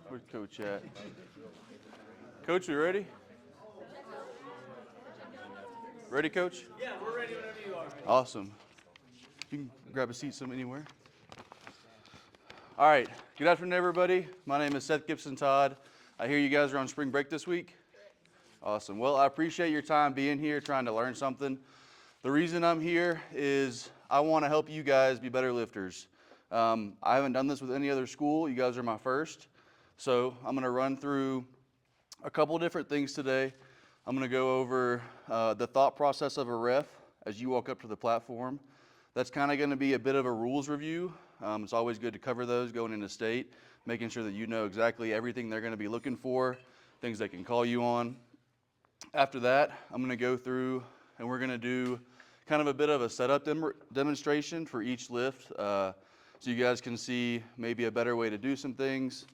Where's Coach at? Coach, we ready? Ready, Coach? Yeah, we're ready whenever you are. Awesome. You can grab a seat anywhere. All right. Good afternoon, everybody. My name is Seth Gibson Todd. I hear you guys are on spring break this week. Awesome. Well, I appreciate your time being here, trying to learn something. The reason I'm here is I want to help you guys be better lifters. I haven't done this with any other school. You guys are my first. So I'm going to run through a couple different things today. I'm going to go over the thought process of a ref as you walk up to the platform. That's kind of going to be a bit of a rules review. It's always good to cover those going into state, making sure that you know exactly everything they're going to be looking for, things they can call you on. After that, I'm going to go through and we're going to do kind of a bit of a setup demonstration for each lift so you guys can see maybe a better way to do some things.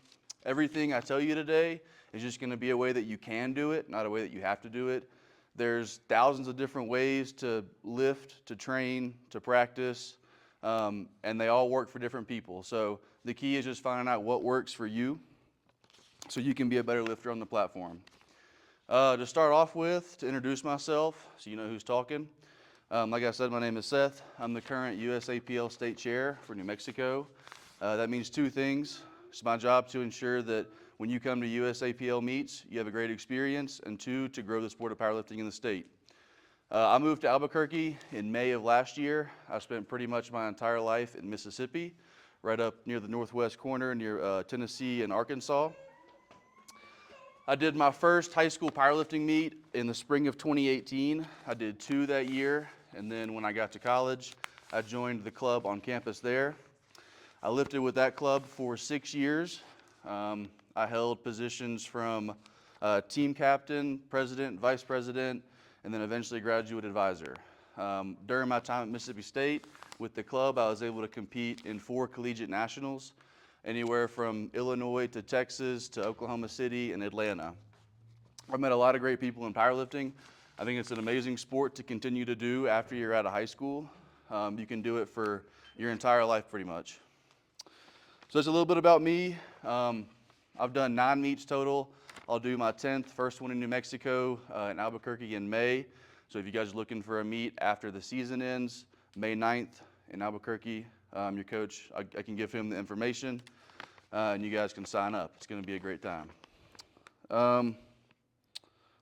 Everything I tell you today is just going to be a way that you can do it, not a way that you have to do it. There's thousands of different ways to lift, to train, to practice, and they all work for different people. So the key is just finding out what works for you so you can be a better lifter on the platform. To start off with, to introduce myself so you know who's talking. Like I said, my name is Seth. I'm the current USAPL State Chair for New Mexico. That means two things. It's my job to ensure that when you come to USAPL meets, you have a great experience, and two, to grow the sport of powerlifting in the state. I moved to Albuquerque in May of last year. I spent pretty much my entire life in Mississippi, right up near the northwest corner near Tennessee and Arkansas. I did my first high school powerlifting meet in the spring of 2018. I did two that year, and then when I got to college, I joined the club on campus there. I lifted with that club for 6 years. I held positions from team captain, president, vice president, and then eventually graduate advisor. During my time at Mississippi State with the club, I was able to compete in 4 collegiate nationals, anywhere from Illinois to Texas to Oklahoma City and Atlanta. I've met a lot of great people in powerlifting. I think it's an amazing sport to continue to do after you're out of high school. You can do it for your entire life pretty much. So that's a little bit about me. I've done 9 meets total. I'll do my 10th, first one in New Mexico in Albuquerque in May. So if you guys are looking for a meet after the season ends, May 9th in Albuquerque, your coach, I can give him the information and you guys can sign up. It's going to be a great time.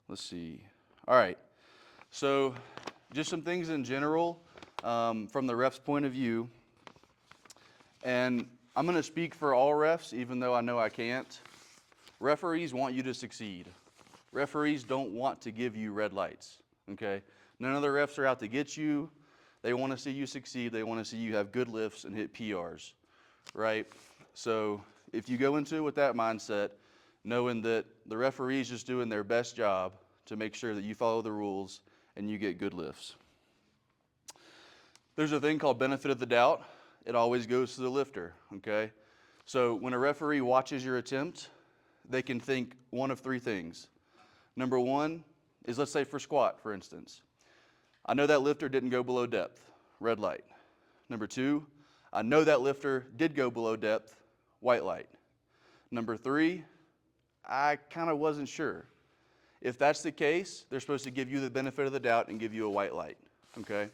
Let's see. All right. So just some things in general from the ref's point of view. And I'm going to speak for all refs, even though I know I can't. Referees want you to succeed. Referees don't want to give you red lights, okay? None of the refs are out to get you. They want to see you succeed. They want to see you have good lifts and hit PRs, right? So if you go into it with that mindset, knowing that the referee is just doing their best job to make sure that you follow the rules and you get good lifts. There's a thing called benefit of the doubt. It always goes to the lifter, okay? So when a referee watches your attempt, they can think one of 3 things. Number 1 is, let's say for squat, for instance. I know that lifter didn't go below depth, red light. Number 2, I know that lifter did go below depth, white light. Number 3, I kind of wasn't sure. If that's the case, they're supposed to give you the benefit of the doubt and give you a white light, okay?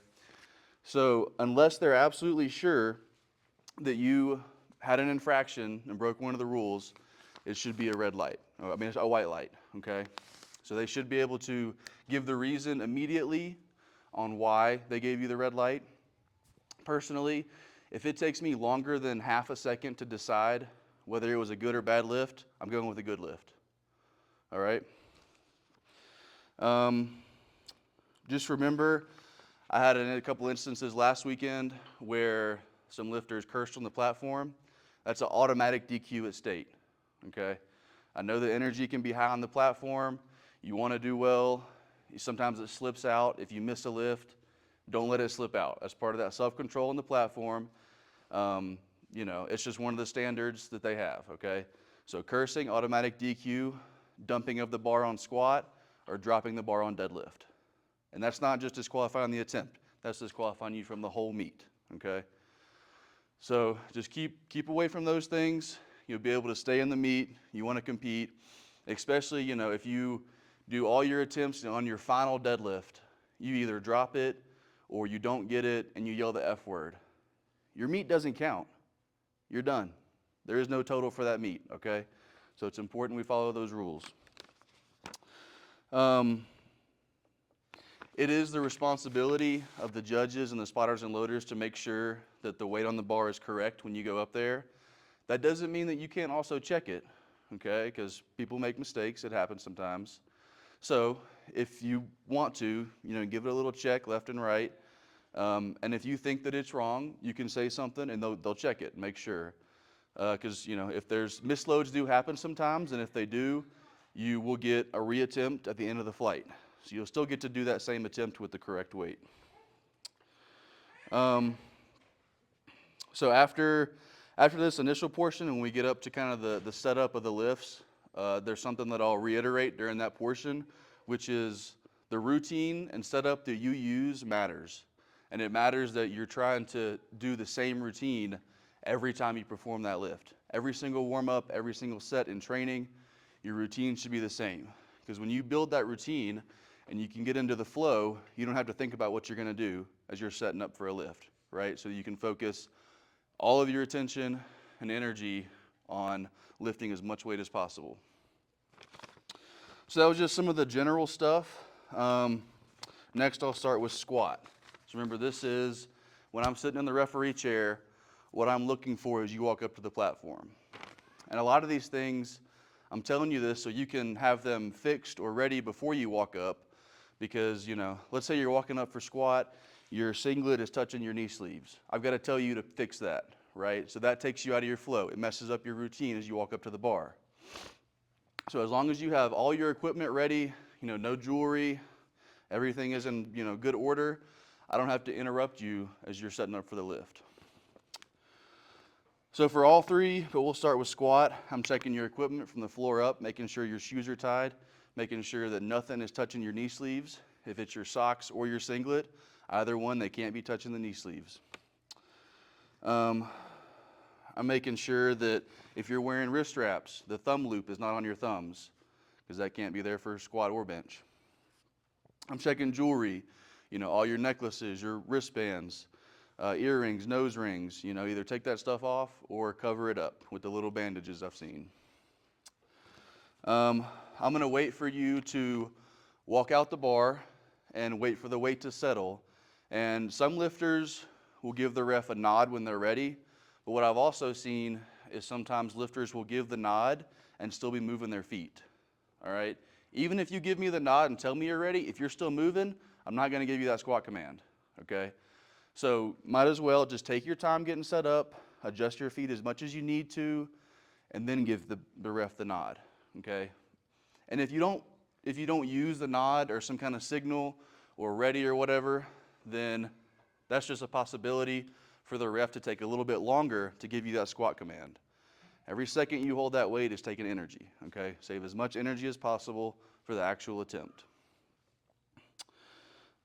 So unless they're absolutely sure that you had an infraction and broke one of the rules, it should be a red light. I mean, it's a white light, okay? So they should be able to give the reason immediately on why they gave you the red light. Personally, if it takes me longer than half a second to decide whether it was a good or bad lift, I'm going with a good lift, all right? Just remember, I had a couple instances last weekend where some lifters cursed on the platform. That's an automatic DQ at state, okay? I know the energy can be high on the platform. You want to do well. Sometimes it slips out. If you miss a lift, don't let it slip out. As part of that self-control on the platform, you know, it's just one of the standards that they have, okay? So cursing, automatic DQ, dumping of the bar on squat, or dropping the bar on deadlift. And that's not just disqualifying the attempt. That's disqualifying you from the whole meet, okay? So just keep away from those things. You'll be able to stay in the meet. You want to compete, especially, you know, if you do all your attempts on your final deadlift, you either drop it or you don't get it and you yell the F word. Your meet doesn't count. You're done. There is no total for that meet, okay? So it's important we follow those rules. It is the responsibility of the judges and the spotters and loaders to make sure that the weight on the bar is correct when you go up there. That doesn't mean that you can't also check it, okay? Because people make mistakes. It happens sometimes. So if you want to, you know, give it a little check left and right. And if you think that it's wrong, you can say something and they'll check it and make sure. Because, you know, if there's misloads do happen sometimes, and if they do, you will get a reattempt at the end of the flight. So you'll still get to do that same attempt with the correct weight. So after this initial portion, when we get up to kind of the setup of the lifts, there's something that I'll reiterate during that portion, which is the routine and setup that you use matters. And it matters that you're trying to do the same routine every time you perform that lift. Every single warm-up, every single set in training, your routine should be the same. Because when you build that routine and you can get into the flow, you don't have to think about what you're going to do as you're setting up for a lift, right? So you can focus all of your attention and energy on lifting as much weight as possible. So that was just some of the general stuff. Next, I'll start with squat. So remember, this is when I'm sitting in the referee chair, what I'm looking for is you walk up to the platform. And a lot of these things, I'm telling you this so you can have them fixed or ready before you walk up, because, you know, let's say you're walking up for squat, your singlet is touching your knee sleeves. I've got to tell you to fix that, right? So that takes you out of your flow. It messes up your routine as you walk up to the bar. So as long as you have all your equipment ready, you know, no jewelry, everything is in, you know, good order, I don't have to interrupt you as you're setting up for the lift. So for all three, but we'll start with squat, I'm checking your equipment from the floor up, making sure your shoes are tied, making sure that nothing is touching your knee sleeves. If it's your socks or your singlet, either one, they can't be touching the knee sleeves. I'm making sure that if you're wearing wrist straps, the thumb loop is not on your thumbs, because that can't be there for squat or bench. I'm checking jewelry, you know, all your necklaces, your wristbands, earrings, nose rings, you know, either take that stuff off or cover it up with the little bandages I've seen. I'm going to wait for you to walk out the bar and wait for the weight to settle. And some lifters will give the ref a nod when they're ready. But what I've also seen is sometimes lifters will give the nod and still be moving their feet. All right? Even if you give me the nod and tell me you're ready, if you're still moving, I'm not going to give you that squat command. Okay? So might as well just take your time getting set up, adjust your feet as much as you need to, and then give the ref the nod. Okay? And if you don't use the nod or some kind of signal or ready or whatever, then that's just a possibility for the ref to take a little bit longer to give you that squat command. Every second you hold that weight is taking energy, okay? Save as much energy as possible for the actual attempt.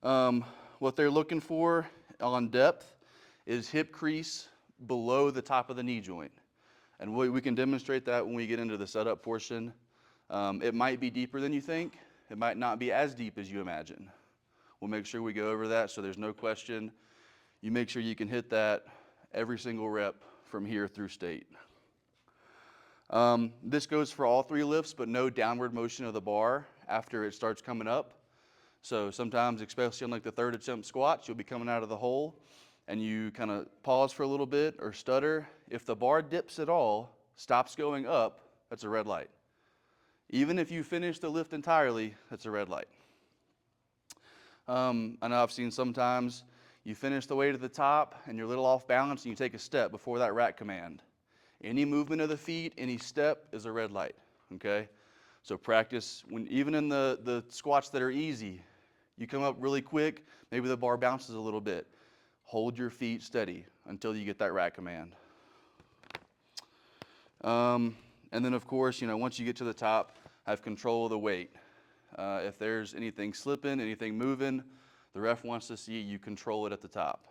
What they're looking for on depth is hip crease below the top of the knee joint. And we can demonstrate that when we get into the setup portion. It might be deeper than you think. It might not be as deep as you imagine. We'll make sure we go over that so there's no question. You make sure you can hit that every single rep from here through state. This goes for all three lifts, but no downward motion of the bar after it starts coming up. So sometimes, especially on like the third attempt squats, you'll be coming out of the hole and you kind of pause for a little bit or stutter. If the bar dips at all, stops going up, that's a red light. Even if you finish the lift entirely, that's a red light. I know I've seen sometimes you finish the weight at the top and you're a little off balance and you take a step before that rack command. Any movement of the feet, any step is a red light, okay? So practice, even in the squats that are easy, you come up really quick, maybe the bar bounces a little bit. Hold your feet steady until you get that rack command. And then of course, you know, once you get to the top, have control of the weight. If there's anything slipping, anything moving, the ref wants to see you control it at the top.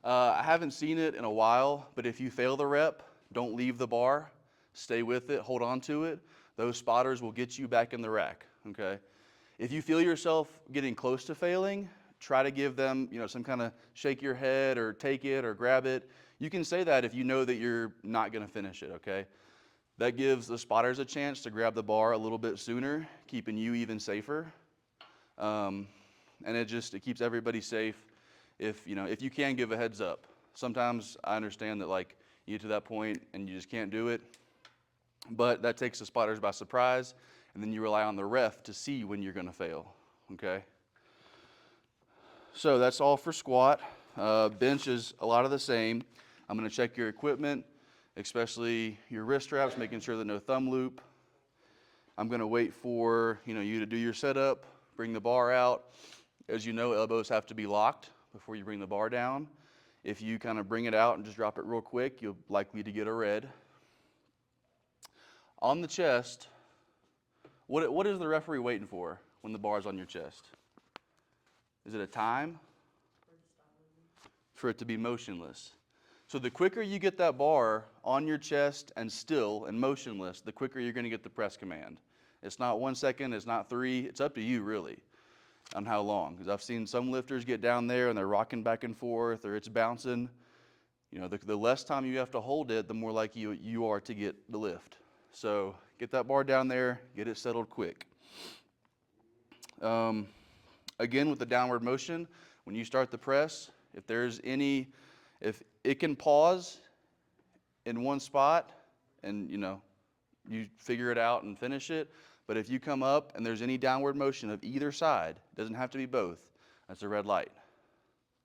I haven't seen it in a while, but if you fail the rep, Don't leave the bar. Stay with it. Hold on to it. Those spotters will get you back in the rack, okay? If you feel yourself getting close to failing, try to give them, some kind of shake your head or take it or grab it. You can say that if you know that you're not going to finish it, okay? That gives the spotters a chance to grab the bar a little bit sooner, keeping you even safer. And it keeps everybody safe if you can give a heads up. Sometimes I understand that you get to that point and you just can't do it, but that takes the spotters by surprise, and then you rely on the ref to see when you're going to fail, okay? So that's all for squat. Bench is a lot of the same. I'm going to check your equipment, especially your wrist straps, making sure that no thumb loop. I'm going to wait for you to do your setup, bring the bar out. As you know, elbows have to be locked before you bring the bar down. If you kind of bring it out and just drop it real quick, you're likely to get a red. On the chest, what is the referee waiting for when the bar's on your chest? Is it a time? For it to be motionless. So the quicker you get that bar on your chest and still and motionless, the quicker you're going to get the press command. It's not 1 second, it's not 3, it's up to you really on how long. Because I've seen some lifters get down there and they're rocking back and forth or it's bouncing. The less time you have to hold it, the more likely you are to get the lift. So get that bar down there, get it settled quick. Again, with the downward motion, when you start the press, if it can pause in one spot and you figure it out and finish it, but if you come up and there's any downward motion of either side, it doesn't have to be both, that's a red light.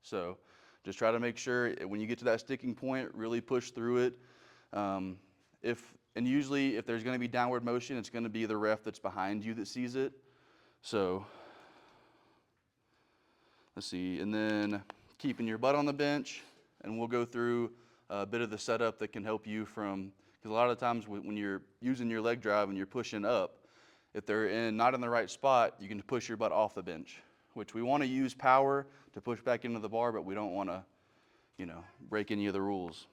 So just try to make sure when you get to that sticking point, really push through it. Usually if there's going to be downward motion, it's going to be the ref that's behind you that sees it. So let's see, and then keeping your butt on the bench, and we'll go through a bit of the setup that can help you because a lot of the times when you're using your leg drive and you're pushing up, if they're not in the right spot, you can push your butt off the bench, which we want to use power to push back into the bar, but we don't want to, break any of the rules.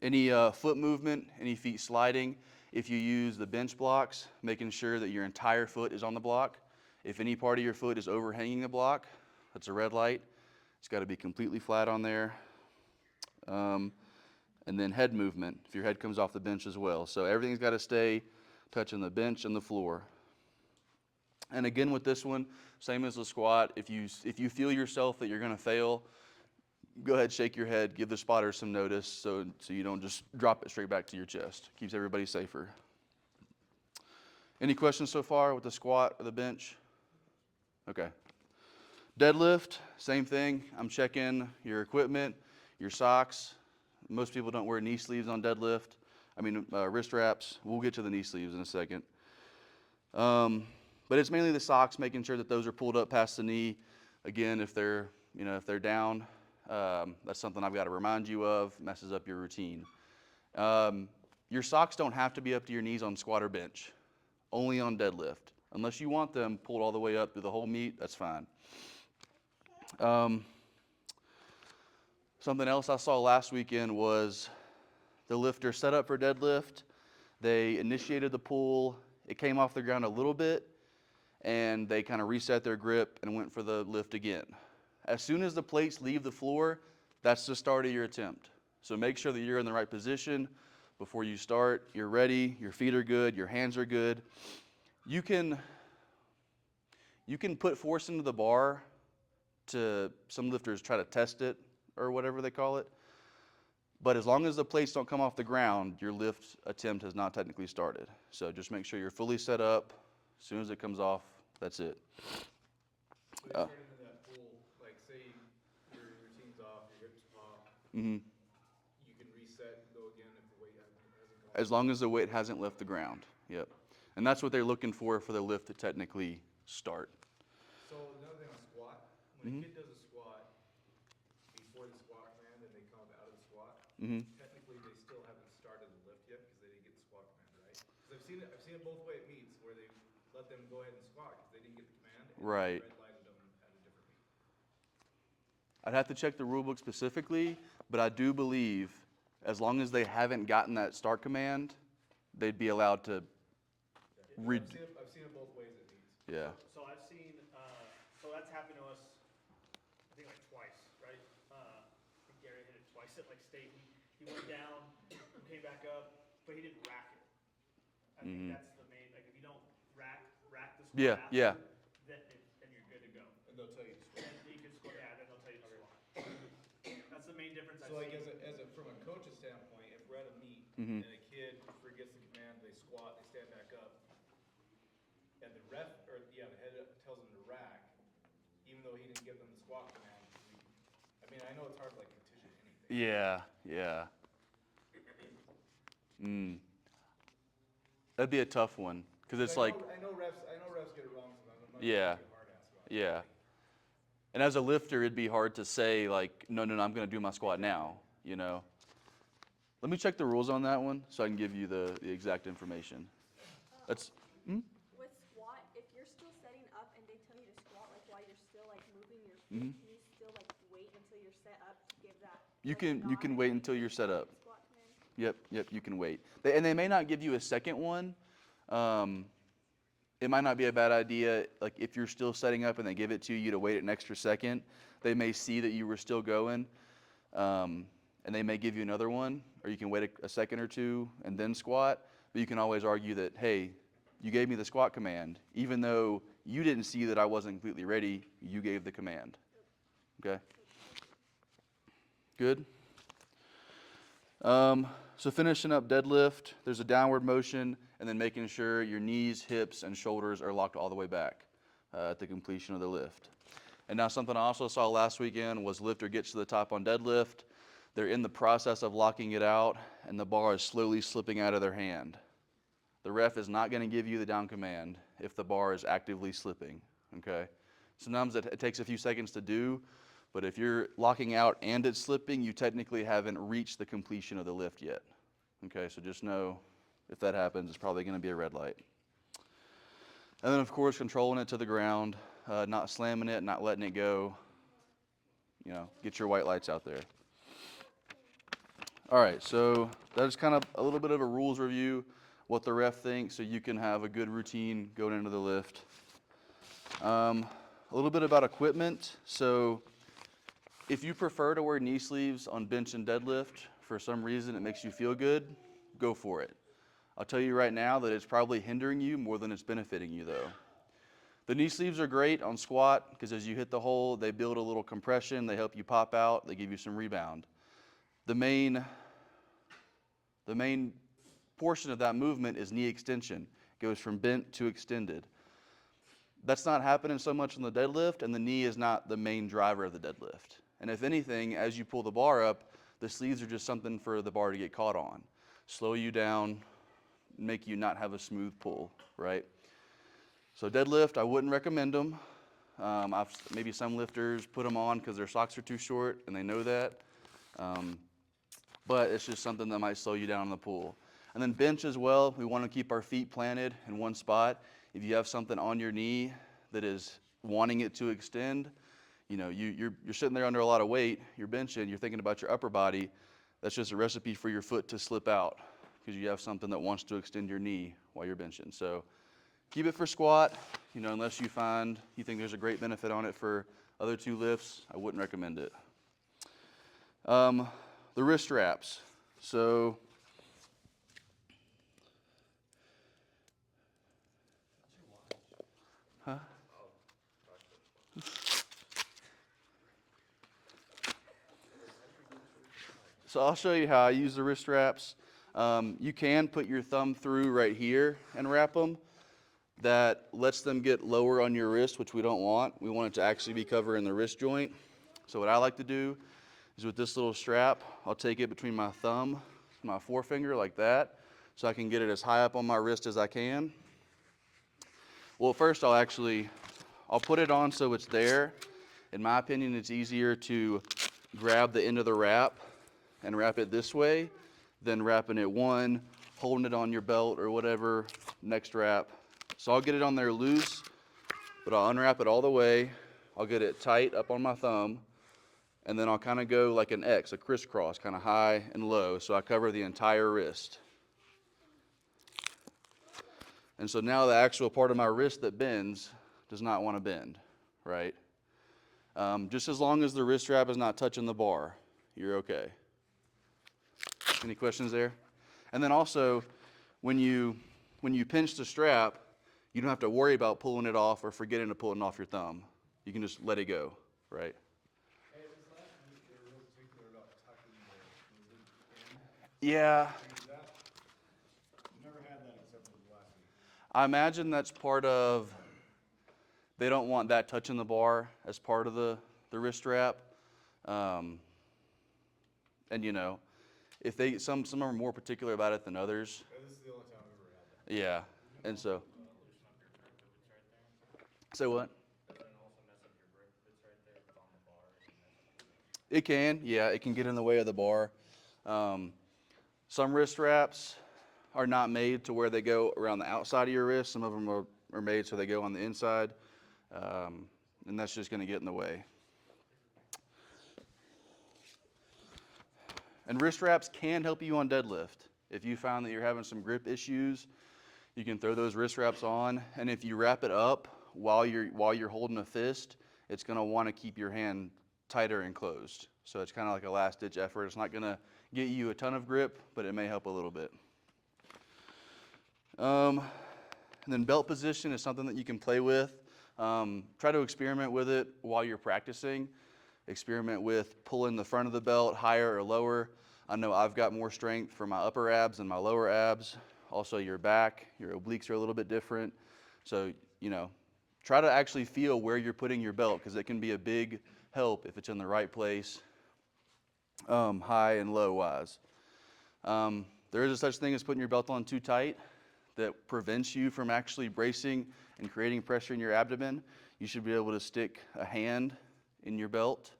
Any foot movement, any feet sliding, if you use the bench blocks, making sure that your entire foot is on the block. If any part of your foot is overhanging the block, that's a red light. It's got to be completely flat on there. And then head movement, if your head comes off the bench as well. So everything's got to stay touching the bench and the floor. And again with this one, same as the squat, if you feel yourself that you're going to fail, go ahead, shake your head, give the spotter some notice so you don't just drop it straight back to your chest. Keeps everybody safer. Any questions so far with the squat or the bench? Okay. Deadlift, same thing. I'm checking your equipment, your socks. Most people don't wear knee sleeves on deadlift. Wrist wraps. We'll get to the knee sleeves in a second. But it's mainly the socks, making sure that those are pulled up past the knee. Again, if they're down, that's something I've got to remind you of. Messes up your routine. Your socks don't have to be up to your knees on squat or bench. Only on deadlift. Unless you want them pulled all the way up through the whole meet, that's fine. Something else I saw last weekend was the lifter set up for deadlift. They initiated the pull. It came off the ground a little bit, and they kind of reset their grip and went for the lift again. As soon as the plates leave the floor, that's the start of your attempt. So make sure that you're in the right position before you start. You're ready, your feet are good, your hands are good. You can put force into the bar to some lifters try to test it or whatever they call it. But as long as the plates don't come off the ground, your lift attempt has not technically started. So just make sure you're fully set up. As soon as it comes off, that's it. When you start into that pull, like say your routine's off, your hips pop, Mm-hmm. you can reset and go again if the weight hasn't come As long as the weight hasn't left the ground. Yep. And that's what they're looking for the lift to technically start. So another thing on squat, when a kid does a squat before the squat command and they come up out of the squat, technically they still haven't started the lift yet because they didn't get the squat command, right? Because I've seen it both ways at meets where they let them go ahead and squat because they didn't get the command and Right. red lighted them at a different meet. I'd have to check the rule book specifically, but I do believe as long as they haven't gotten that start command, they'd be allowed to read. I've seen it both ways at meets. Yeah. So I've seen, so that's happened to us, I think like twice, right? I think Gary hit it twice at like state. He went down, came back up, but he didn't rack it. I think that's the main, like if you don't rack the squat Yeah, after, yeah. then you're good to go. And they'll tell you to squat. Then you can squat, yeah, then they'll tell you to squat. That's the main difference So I've like seen. from a coach's standpoint, if we're at a meet Mhm. and a kid forgets the command, they squat, they stand back up, and the ref, or yeah, the head tells them to rack, even though he didn't give them the squat command. I mean, I know it's hard to like petition anything. Yeah, yeah. That'd be a tough one because it's like, I know refs get it wrong sometimes. I'm not Yeah. gonna be a hard ass about it. yeah. And as a lifter, it'd be hard to say like, no, I'm going to do my squat now, you know. Let me check the rules on that one so I can give you the exact information. That's, With squat, if you're still setting up and they tell you to squat, like while you're still like moving your feet, can you still like wait until you're set up to give that? you like, can nod wait until you're set up. squat command? Yep, you can wait. And they may not give you a second one. It might not be a bad idea, like if you're still setting up and they give it to you to wait an extra second, they may see that you were still going, and they may give you another one, or you can wait a second or two and then squat, but you can always argue that, hey, you gave me the squat command. Even though you didn't see that I wasn't completely ready, you gave the command. Okay? Good? So finishing up deadlift, there's a downward motion, and then making sure your knees, hips, and shoulders are locked all the way back at the completion of the lift. And now something I also saw last weekend was lifter gets to the top on deadlift. They're in the process of locking it out, and the bar is slowly slipping out of their hand. The ref is not going to give you the down command if the bar is actively slipping, okay? Sometimes it takes a few seconds to do, but if you're locking out and it's slipping, you technically haven't reached the completion of the lift yet. Okay, so just know if that happens, it's probably going to be a red light. And then, of course, controlling it to the ground, not slamming it, not letting it go. You know, get your white lights out there. All right, so that's kind of a little bit of a rules review, what the ref thinks, so you can have a good routine going into the lift. A little bit about equipment. So if you prefer to wear knee sleeves on bench and deadlift, for some reason it makes you feel good, go for it. I'll tell you right now that it's probably hindering you more than it's benefiting you though. The knee sleeves are great on squat because as you hit the hole, they build a little compression, they help you pop out, they give you some rebound. The main portion of that movement is knee extension. It goes from bent to extended. That's not happening so much on the deadlift, and the knee is not the main driver of the deadlift. And if anything, as you pull the bar up, the sleeves are just something for the bar to get caught on. Slow you down, make you not have a smooth pull, right? So deadlift, I wouldn't recommend them. Maybe some lifters put them on because their socks are too short, and they know that. But it's just something that might slow you down in the pull. And then bench as well, we want to keep our feet planted in one spot. If you have something on your knee that is wanting it to extend, you know, you're sitting there under a lot of weight, you're benching, you're thinking about your upper body, that's just a recipe for your foot to slip out because you have something that wants to extend your knee while you're benching. So keep it for squat, you know, unless you think there's a great benefit on it for other two lifts, I wouldn't recommend it. The wrist wraps. So So I'll show you how I use the wrist wraps. You can put your thumb through right here and wrap them. That lets them get lower on your wrist, which we don't want. We want it to actually be covering the wrist joint. So what I like to do is with this little strap, I'll take it between my thumb and my forefinger like that, so I can get it as high up on my wrist as I can. Well, first I'll put it on so it's there. In my opinion, it's easier to grab the end of the wrap and wrap it this way than wrapping it one, holding it on your belt or whatever, next wrap. So I'll get it on there loose, but I'll unwrap it all the way. I'll get it tight up on my thumb, And then I'll kind of go like an X, a crisscross, kind of high and low, so I cover the entire wrist. And so now the actual part of my wrist that bends does not want to bend, right? Just as long as the wrist strap is not touching the bar, you're okay. Any questions there? And then also, when you pinch the strap, you don't have to worry about pulling it off or forgetting to pull it off your thumb. You can just let it go, right? Hey, this last week they were real particular about tucking the in. Yeah, Is that, never had that except for the last week. I imagine that's part of, they don't want that touching the bar as part of the wrist strap. And you know, if they, some are more particular about it than others. This is the only time I've ever had that. Yeah, and so, Loosen up your grip if it's right there. say what? Doesn't it also mess up your grip if it's right there? If it's on the bar, it can mess up your grip. It can, yeah, it can get in the way of the bar. Some wrist straps are not made to where they go around the outside of your wrist. Some of them are made so they go on the inside, and that's just going to get in the way. And wrist straps can help you on deadlift. If you find that you're having some grip issues, you can throw those wrist straps on, and if you wrap it up while you're holding a fist, it's going to want to keep your hand tighter and closed. So it's kind of like a last-ditch effort. It's not going to get you a ton of grip, but it may help a little bit. And then belt position is something that you can play with. Try to experiment with it while you're practicing. Experiment with pulling the front of the belt higher or lower. I know I've got more strength for my upper abs than my lower abs. Also your back, your obliques are a little bit different. So, you know, try to actually feel where you're putting your belt, because it can be a big help if it's in the right place, high and low wise. There is a such thing as putting your belt on too tight that prevents you from actually bracing and creating pressure in your abdomen. You should be able to stick a hand in your belt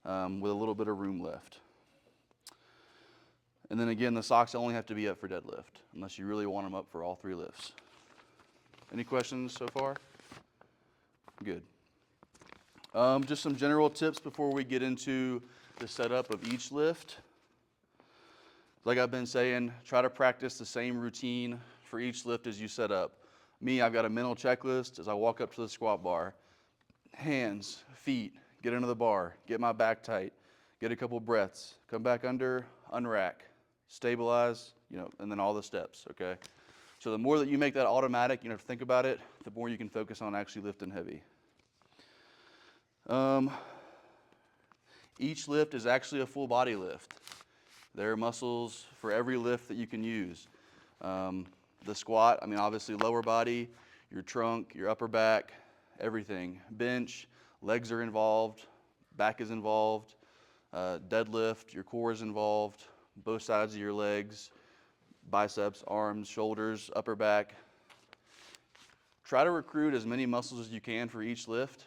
with a little bit of room left. And then again, the socks only have to be up for deadlift, unless you really want them up for all three lifts. Any questions so far? Good. Just some general tips before we get into the setup of each lift. Like I've been saying, try to practice the same routine for each lift as you set up. Me, I've got a mental checklist as I walk up to the squat bar. Hands, feet, get into the bar, get my back tight, get a couple breaths, come back under, unrack, stabilize, you know, and then all the steps, okay? So the more that you make that automatic, you don't have to think about it, the more you can focus on actually lifting heavy. Each lift is actually a full body lift. There are muscles for every lift that you can use. The squat, I mean, obviously lower body, your trunk, your upper back, everything. Bench, legs are involved, back is involved. Deadlift, your core is involved, both sides of your legs, biceps, arms, shoulders, upper back. Try to recruit as many muscles as you can for each lift,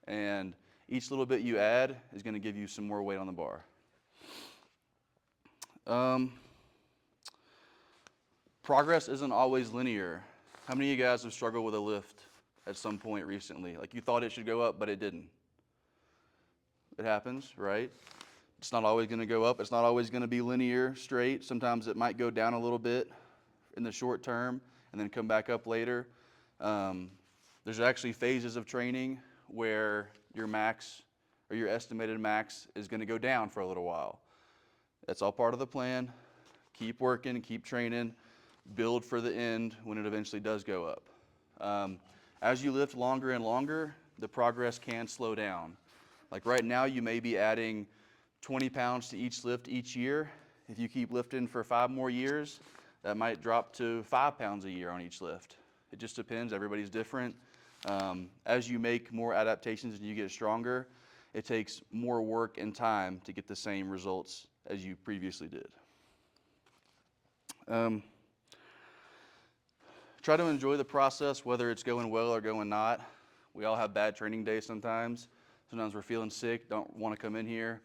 and each little bit you add is going to give you some more weight on the bar. Progress isn't always linear. How many of you guys have struggled with a lift at some point recently? Like you thought it should go up, but it didn't. It happens, right? It's not always going to go up. It's not always going to be linear, straight. Sometimes it might go down a little bit in the short term and then come back up later. There's actually phases of training where your max or your estimated max is going to go down for a little while. That's all part of the plan. Keep working, keep training, build for the end when it eventually does go up. As you lift longer and longer, the progress can slow down. Like right now, you may be adding 20 pounds to each lift each year. If you keep lifting for 5 more years, that might drop to 5 pounds a year on each lift. It just depends. Everybody's different. As you make more adaptations and you get stronger, it takes more work and time to get the same results as you previously did. Try to enjoy the process, whether it's going well or going not. We all have bad training days sometimes. Sometimes we're feeling sick, don't want to come in here.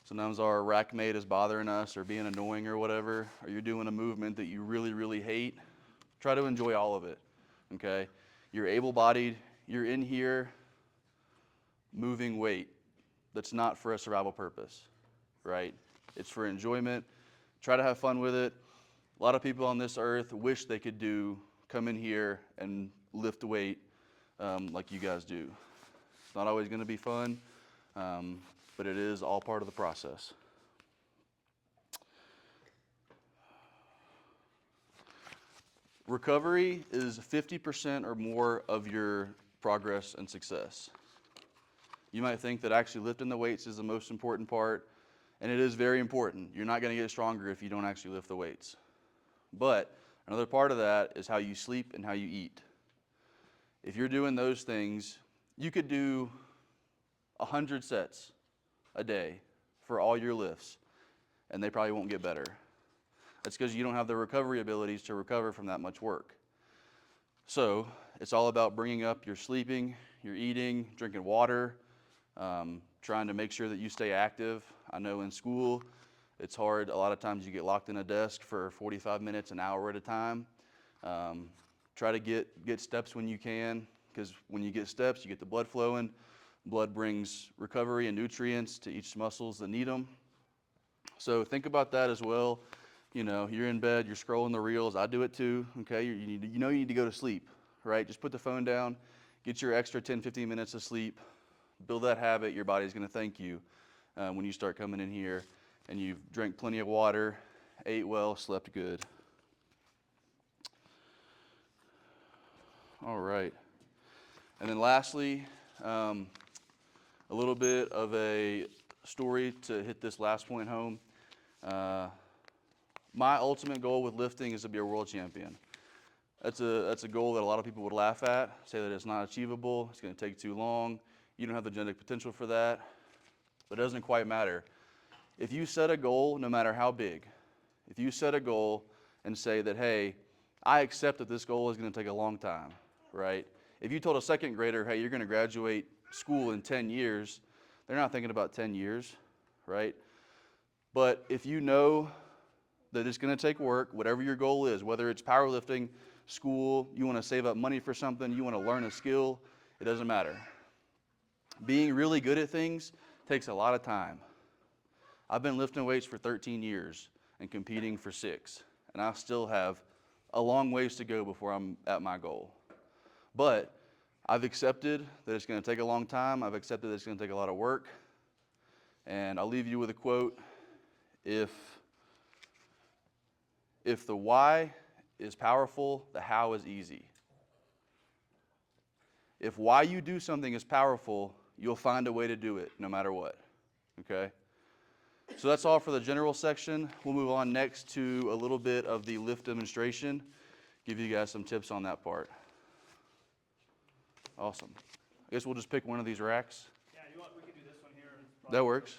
Sometimes our rack mate is bothering us or being annoying or whatever, or you're doing a movement that you really, really hate. Try to enjoy all of it, okay? You're able-bodied, you're in here moving weight. that's not for a survival purpose, right? It's for enjoyment. Try to have fun with it. A lot of people on this earth wish they could come in here and lift weight like you guys do. It's not always going to be fun, but it is all part of the process. Recovery is 50% or more of your progress and success. You might think that actually lifting the weights is the most important part, and it is very important. You're not going to get stronger if you don't actually lift the weights. But another part of that is how you sleep and how you eat. If you're doing those things, you could do 100 sets a day for all your lifts, and they probably won't get better. That's because you don't have the recovery abilities to recover from that much work. So it's all about bringing up your sleeping, your eating, drinking water, trying to make sure that you stay active. I know in school it's hard. A lot of times you get locked in a desk for 45 minutes, an hour at a time. Try to get steps when you can, because when you get steps, you get the blood flowing. Blood brings recovery and nutrients to each muscles that need them. So think about that as well. You know, you're in bed, you're scrolling the reels. I do it too, okay? You need to go to sleep, right? Just put the phone down, get your extra 10, 15 minutes of sleep, build that habit. Your body's going to thank you when you start coming in here and you've drank plenty of water, ate well, slept good. All right. And then lastly, a little bit of a story to hit this last point home. My ultimate goal with lifting is to be a world champion. That's a goal that a lot of people would laugh at, say that it's not achievable, it's going to take too long, you don't have the genetic potential for that, but it doesn't quite matter. If you set a goal, no matter how big, if you set a goal and say that, hey, I accept that this goal is going to take a long time, right? If you told a second grader, hey, you're going to graduate school in 10 years, they're not thinking about 10 years, right? But if you know that it's going to take work, whatever your goal is, whether it's powerlifting, school, you want to save up money for something, you want to learn a skill, it doesn't matter. Being really good at things takes a lot of time. I've been lifting weights for 13 years and competing for 6, and I still have a long ways to go before I'm at my goal. But I've accepted that it's going to take a long time. I've accepted that it's going to take a lot of work. And I'll leave you with a quote. If the why is powerful, the how is easy. If why you do something is powerful, you'll find a way to do it no matter what. Okay? So that's all for the general section. We'll move on next to a little bit of the lift demonstration. Give you guys some tips on that part. Awesome. I guess we'll just pick one of these racks. Yeah, we could do this one here. That works.